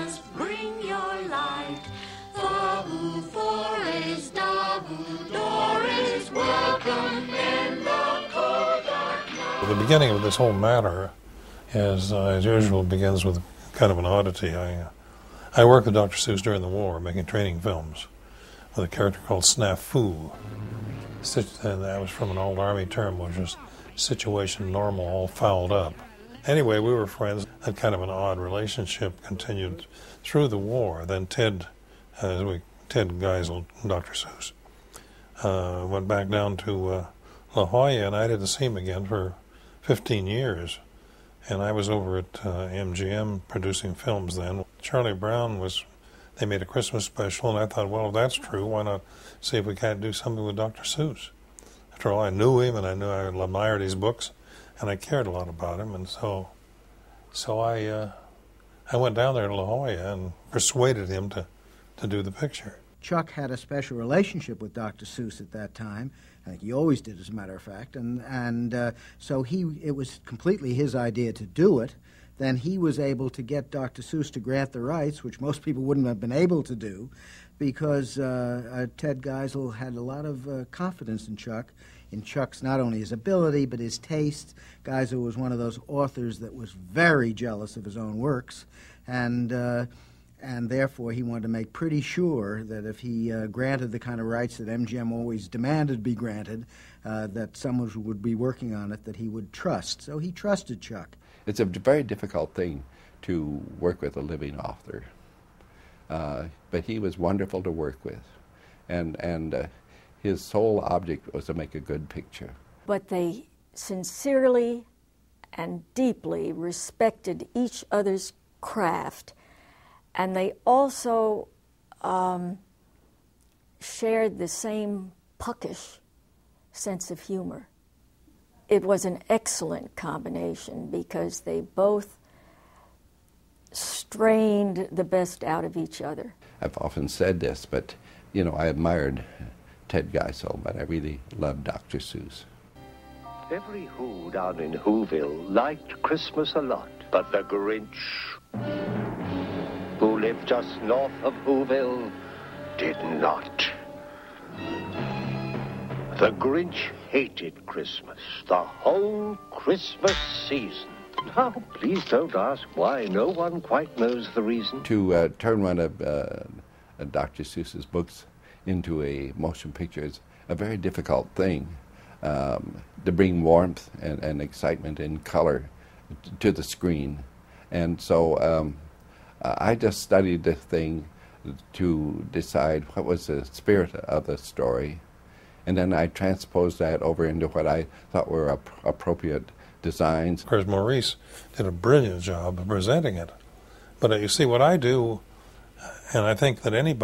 Christmas, bring your light. The who for is the who door is welcome in the cold dark night. The beginning of this whole matter, as usual, begins with kind of an oddity. I worked with Dr. Seuss during the war, making training films with a character called Snafu. And that was from an old Army term, which was situation normal, all fouled up. Anyway, we were friends. That kind of an odd relationship continued through the war. Then Ted Geisel, Dr. Seuss, went back down to La Jolla, and I didn't see him again for 15 years. And I was over at MGM producing films then. Charlie Brown they made a Christmas special, and I thought, well, if that's true, why not see if we can't do something with Dr. Seuss? After all, I knew him, and I knew I admired his books, and I cared a lot about him, and so I went down there to La Jolla and persuaded him to do the picture. Chuck had a special relationship with Dr. Seuss at that time. I think he always did, as a matter of fact, and so it was completely his idea to do it. Then he was able to get Dr. Seuss to grant the rights, which most people wouldn't have been able to do, because Ted Geisel had a lot of confidence in Chuck's not only his ability, but his taste. Geisel was one of those authors that was very jealous of his own works, and therefore he wanted to make pretty sure that if he granted the kind of rights that MGM always demanded be granted, that someone would be working on it that he would trust. So he trusted Chuck. It's a very difficult thing to work with a living author, but he was wonderful to work with, and his sole object was to make a good picture. But they sincerely and deeply respected each other's craft, and they also shared the same puckish sense of humor. It was an excellent combination because they both strained the best out of each other. I've often said this, but, you know, I admired Ted Geisel, but I really loved Dr. Seuss. Every Who down in Whoville liked Christmas a lot, but the Grinch, who lived just north of Whoville, did not. The Grinch hated Christmas, the whole Christmas season. Now, please don't ask why. No one quite knows the reason. To turn one of Dr. Seuss's books into a motion picture is a very difficult thing, to bring warmth and excitement and color to the screen. And so I just studied the thing to decide what was the spirit of the story. And then I transposed that over into what I thought were appropriate designs. Of course, Maurice did a brilliant job of presenting it. But you see, what I do, and I think that anybody